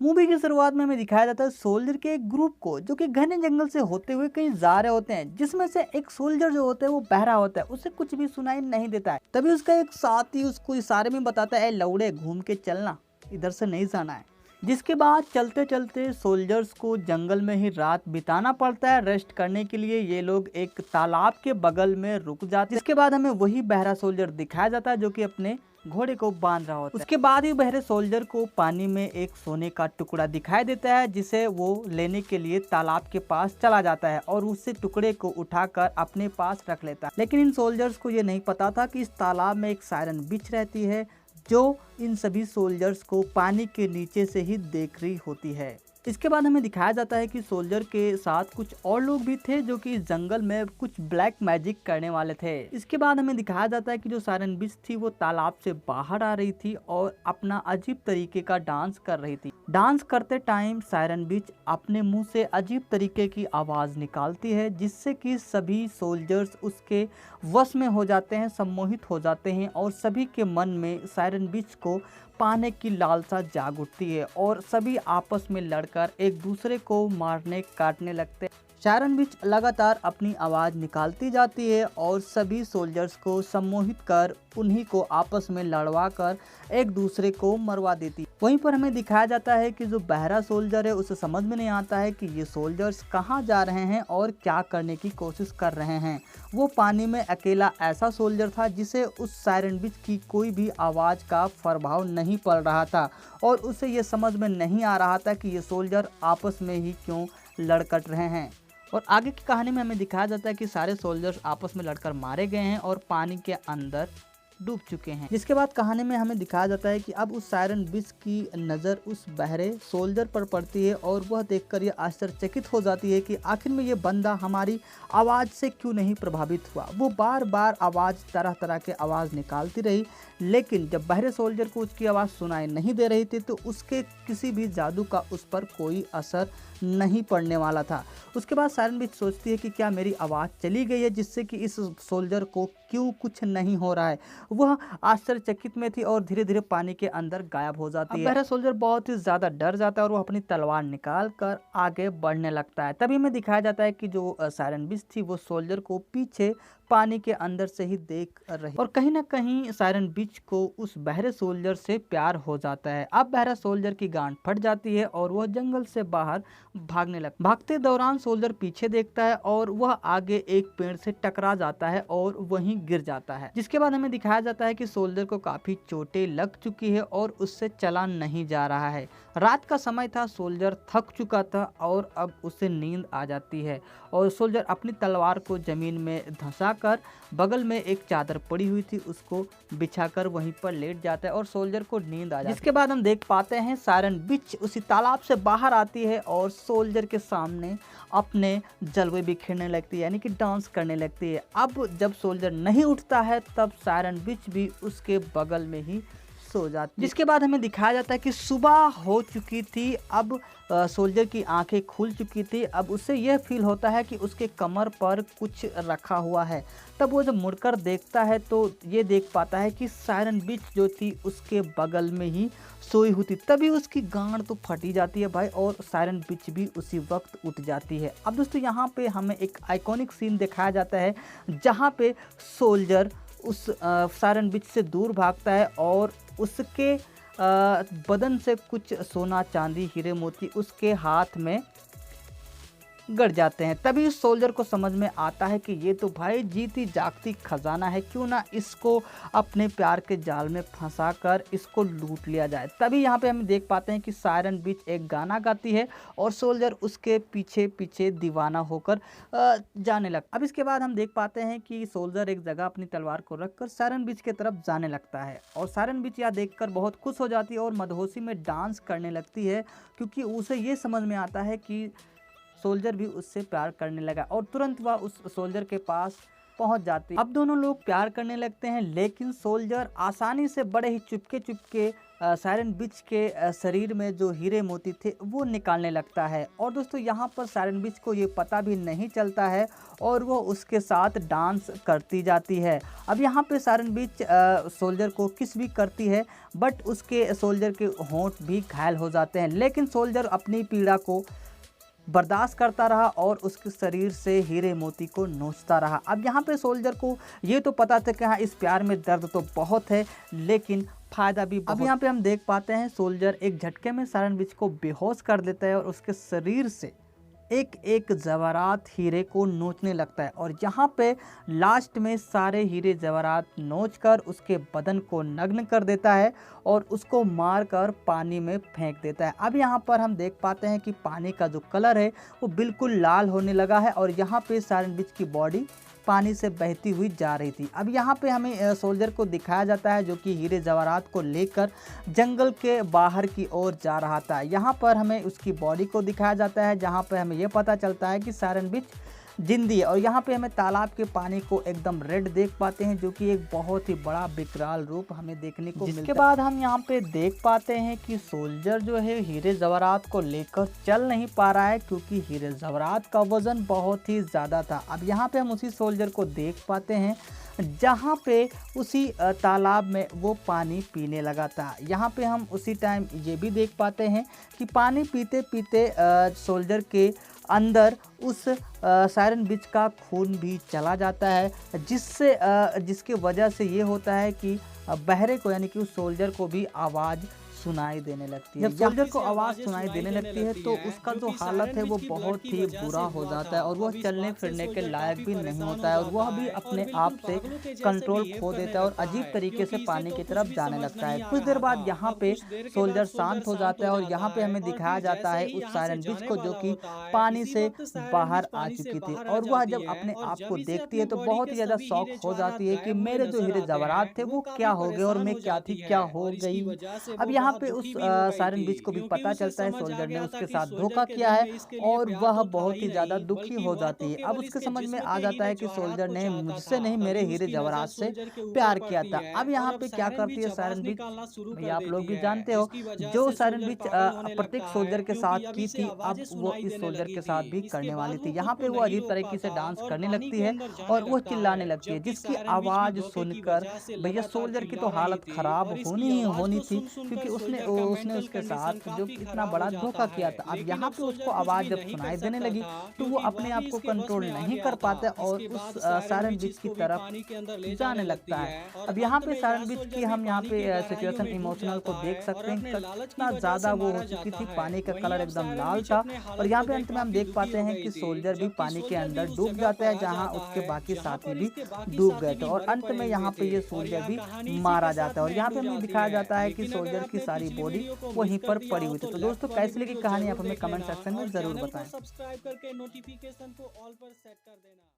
Movie की शुरुआत में हमें दिखाया जाता है सोल्जर के एक ग्रुप को जो कि घने जंगल से होते हुए कहीं जा रहे होते हैं, जिसमें से एक सोल्जर जो होता है वो बहरा होता है, उसे कुछ भी सुनाई नहीं देता है। तभी उसका एक साथी उसको इशारे में बताता है, लौड़े घूम के चलना, इधर से नहीं जाना है। जिसके बाद चलते चलते सोल्जर्स को जंगल में ही रात बिताना पड़ता है। रेस्ट करने के लिए ये लोग एक तालाब के बगल में रुक जाते हैं। इसके बाद हमें वही बहरा सोल्जर दिखाया जाता है जो कि अपने घोड़े को बांध रहा होता है। उसके बाद ही बहरे सोल्जर को पानी में एक सोने का टुकड़ा दिखाई देता है, जिसे वो लेने के लिए तालाब के पास चला जाता है और उस टुकड़े को उठाकर अपने पास रख लेता है। लेकिन इन सोल्जर्स को ये नहीं पता था कि इस तालाब में एक सायरन बिच रहती है जो इन सभी सोल्जर्स को पानी के नीचे से ही देख रही होती है। इसके बाद हमें दिखाया जाता है कि सोल्जर के साथ कुछ और लोग भी थे जो कि इस जंगल में कुछ ब्लैक मैजिक करने वाले थे। इसके बाद हमें दिखाया जाता है कि जो सायरन बिच थी वो तालाब से बाहर आ रही थी और अपना अजीब तरीके का डांस कर रही थी। डांस करते टाइम सायरन बिच अपने मुंह से अजीब तरीके की आवाज निकालती है, जिससे कि सभी सोल्जर्स उसके वश में हो जाते हैं, सम्मोहित हो जाते हैं और सभी के मन में सायरन बिच को पाने की लालसा जाग उठती है और सभी आपस में लड़कर एक दूसरे को मारने काटने लगते हैं। सायरन बिच लगातार अपनी आवाज निकालती जाती है और सभी सोल्जर्स को सम्मोहित कर उन्हीं को आपस में लड़वा कर एक दूसरे को मरवा देती है। वहीं पर हमें दिखाया जाता है कि जो बहरा सोल्जर है उसे समझ में नहीं आता है कि ये सोल्जर्स कहाँ जा रहे हैं और क्या करने की कोशिश कर रहे हैं। वो पानी में अकेला ऐसा सोल्जर था जिसे उस सायरन बिच की कोई भी आवाज का प्रभाव नहीं पड़ रहा था और उसे ये समझ में नहीं आ रहा था कि ये सोल्जर आपस में ही क्यों लड़कट रहे हैं। और आगे की कहानी में हमें दिखाया जाता है कि सारे सोल्जर्स आपस में लड़कर मारे गए हैं और पानी के अंदर डूब चुके हैं। जिसके बाद कहानी में हमें दिखाया जाता है कि अब उस सायरन बिच की नज़र उस बहरे सोल्जर पर पड़ती है और वह देखकर यह आश्चर्यचकित हो जाती है कि आखिर में ये बंदा हमारी आवाज़ से क्यों नहीं प्रभावित हुआ। वो बार बार आवाज़ तरह तरह के आवाज़ निकालती रही, लेकिन जब बहरे सोल्जर को उसकी आवाज़ सुनाई नहीं दे रही थी तो उसके किसी भी जादू का उस पर कोई असर नहीं पड़ने वाला था। उसके बाद सायरन बिच सोचती है कि क्या मेरी आवाज़ चली गई है जिससे कि इस सोल्जर को क्यों कुछ नहीं हो रहा है। वह आश्चर्यचकित में थी और धीरे धीरे पानी के अंदर गायब हो जाती है। बहरा सोल्जर बहुत ही ज़्यादा डर जाता है और वो अपनी तलवार निकाल कर आगे बढ़ने लगता है। तभी हमें दिखाया जाता है कि जो सायरन बिच थी वो सोल्जर को पीछे पानी के अंदर से ही देख रही और कहीं ना कहीं सायरन बिच को उस बहरे सोल्जर से प्यार हो जाता है। अब बहरा सोल्जर की गांठ फट जाती है और वह जंगल से बाहर भागने लगता है। भागते दौरान सोल्जर पीछे देखता है और वह आगे एक पेड़ से टकरा जाता है और वहीं गिर जाता है। जिसके बाद हमें दिखाया जाता है कि सोल्जर को काफी चोटें लग चुकी है और उससे चला नहीं जा रहा है। रात का समय था, सोल्जर थक चुका था और अब उसे नींद आ जाती है और सोल्जर अपनी तलवार को जमीन में धंसाकर बगल में एक चादर पड़ी हुई थी उसको बिछाकर वहीं पर लेट जाता है और सोल्जर को नींद आ जाती है। जिसके बाद हम देख पाते हैं सायरन बिच उसी तालाब से बाहर आती है और सोल्जर के सामने अपने जलवे बिखेरने लगती है, यानी कि डांस करने लगती है। अब जब सोल्जर नहीं उठता है तब सायरन बिच भी उसके बगल में ही सो जाती है। जिसके बाद हमें दिखाया जाता है कि सुबह हो चुकी थी। अब सोल्जर की आंखें खुल चुकी थी। अब उसे यह फील होता है कि उसके कमर पर कुछ रखा हुआ है। तब वो जब मुड़कर देखता है तो ये देख पाता है कि सायरन बिच जो थी उसके बगल में ही सोई हुई थी। तभी उसकी गांड तो फटी जाती है भाई और सायरन बिच भी उसी वक्त उठ जाती है। अब दोस्तों यहाँ पे हमें एक आइकॉनिक सीन दिखाया जाता है जहाँ पे सोल्जर उस सायरन बिच से दूर भागता है और उसके बदन से कुछ सोना चांदी हीरे मोती उसके हाथ में गड़ जाते हैं। तभी सोल्जर को समझ में आता है कि ये तो भाई जीती जागती खजाना है, क्यों ना इसको अपने प्यार के जाल में फंसाकर इसको लूट लिया जाए। तभी यहाँ पे हम देख पाते हैं कि सायरन बिच एक गाना गाती है और सोल्जर उसके पीछे पीछे दीवाना होकर जाने लगता। अब इसके बाद हम देख पाते हैं कि सोल्जर एक जगह अपनी तलवार को रखकर सायरन बिच की तरफ जाने लगता है और सायरन बिच यह देखकर बहुत खुश हो जाती है और मदहोशी में डांस करने लगती है, क्योंकि उसे ये समझ में आता है कि सोल्जर भी उससे प्यार करने लगा और तुरंत वह उस सोल्जर के पास पहुंच जाती है। अब दोनों लोग प्यार करने लगते हैं, लेकिन सोल्जर आसानी से बड़े ही चुपके चुपके सायरन बिच के शरीर में जो हीरे मोती थे वो निकालने लगता है। और दोस्तों यहाँ पर सायरन बिच को ये पता भी नहीं चलता है और वो उसके साथ डांस करती जाती है। अब यहाँ पे सायरन बिच सोल्जर को किस भी करती है, बट उसके सोल्जर के होंठ भी घायल हो जाते हैं, लेकिन सोल्जर अपनी पीड़ा को बर्दाश्त करता रहा और उसके शरीर से हीरे मोती को नोचता रहा। अब यहाँ पे सोल्जर को ये तो पता था कि हाँ इस प्यार में दर्द तो बहुत है, लेकिन फ़ायदा भी बहुत। अब यहाँ पे हम देख पाते हैं सोल्जर एक झटके में सायरन बिच को बेहोश कर देता है और उसके शरीर से एक एक जवारात हीरे को नोचने लगता है। और यहाँ पे लास्ट में सारे हीरे जवारात नोचकर उसके बदन को नग्न कर देता है और उसको मारकर पानी में फेंक देता है। अब यहाँ पर हम देख पाते हैं कि पानी का जो कलर है वो बिल्कुल लाल होने लगा है और यहाँ पे सायरन बिच की बॉडी पानी से बहती हुई जा रही थी। अब यहाँ पे हमें सोल्जर को दिखाया जाता है जो कि हीरे जवाहरात को लेकर जंगल के बाहर की ओर जा रहा था। यहाँ पर हमें उसकी बॉडी को दिखाया जाता है, जहाँ पे हमें यह पता चलता है कि सायरन बिच जिंदी है। और यहाँ पे हमें तालाब के पानी को एकदम रेड देख पाते हैं, जो कि एक बहुत ही बड़ा विकराल रूप हमें देखने को मिलता है। जिसके बाद हम यहाँ पे देख पाते हैं कि सोल्जर जो है हीरे जवाहरात को लेकर चल नहीं पा रहा है, क्योंकि हीरे जवाहरात का वजन बहुत ही ज़्यादा था। अब यहाँ पे हम उसी सोल्जर को देख पाते हैं जहाँ पे उसी तालाब में वो पानी पीने लगा था। यहाँ पे हम उसी टाइम ये भी देख पाते हैं कि पानी पीते पीते सोल्जर के अंदर उस सायरन बिच का खून भी चला जाता है, जिसके वजह से ये होता है कि बहरे को यानी कि उस सोल्जर को भी आवाज़ सुनाई देने लगती है। जब सोल्जर को आवाज़ सुनाई देने लगती है तो उसका जो हालत है वो बहुत ही बुरा हो जाता है और वह चलने फिरने के लायक भी नहीं होता है और वह भी अपने आप से कंट्रोल खो देता है और अजीब तरीके से पानी की तरफ जाने लगता है। कुछ देर बाद यहाँ पे सोल्जर शांत हो जाता है और यहाँ पे हमें दिखाया जाता है उस सायरन बिच को जो कि पानी से बाहर आ चुकी थी और वह जब अपने आप को देखती है तो बहुत ही ज़्यादा शौक हो जाती है कि मेरे जो हीरे जवाहरात थे वो क्या हो गए और मैं क्या थी क्या हो गई। अब यहाँ पे उस सायरन बिच को भी पता चलता है सोल्जर ने उसके साथ धोखा किया है और वह बहुत ही ज़्यादा दुखी हो जाती है। अब उसके समझ में आ जाता है कि सोल्जर ने मुझसे नहीं मेरे हीरे जवाहरात से प्यार किया था। अब यहाँ पे क्या करती है सायरन बिच, भैया आप लोग भी जानते हो, जो सायरन बिच प्रत्येक सोल्जर के साथ की थी अब वो इस सोल्जर के साथ भी करने वाली थी। यहाँ पे वो अजीब तरीके से डांस करने लगती है और वो चिल्लाने लगती है, जिसकी आवाज़ सुनकर भैया सोल्जर की तो हालत खराब होनी ही होनी थी, क्योंकि उसने उसके साथ जो इतना बड़ा धोखा किया था। अब यहाँ पे उसको आवाज़ जब सुनाई देने लगी तो वो अपने आप को कंट्रोल नहीं कर पाता और उस सायरन बिच की तरफ जाने लगता है। अब यहाँ पे सायरन बिच की हम यहाँ पे सिचुएशन इमोशनल को देख सकते हैं, कितना ज़्यादा वो हो चुकी थी, पानी का कलर एकदम लाल था। और यहाँ पे अंत में हम देख पाते हैं कि सोल्जर भी पानी के अंदर डूब जाता है, जहाँ उसके बाकी साथी भी डूब गए थे और अंत में यहाँ पे ये सोल्जर भी मारा जाता है। और यहाँ पे हमें दिखाया जाता है कि सोल्जर की सारी बॉडी वहीं पर पड़ी हुई थी। तो दोस्तों कैसी लगी कहानी आप हमें कमेंट सेक्शन में जरूर बताएं। सब्सक्राइब करके नोटिफिकेशन को ऑल पर सेट कर देना।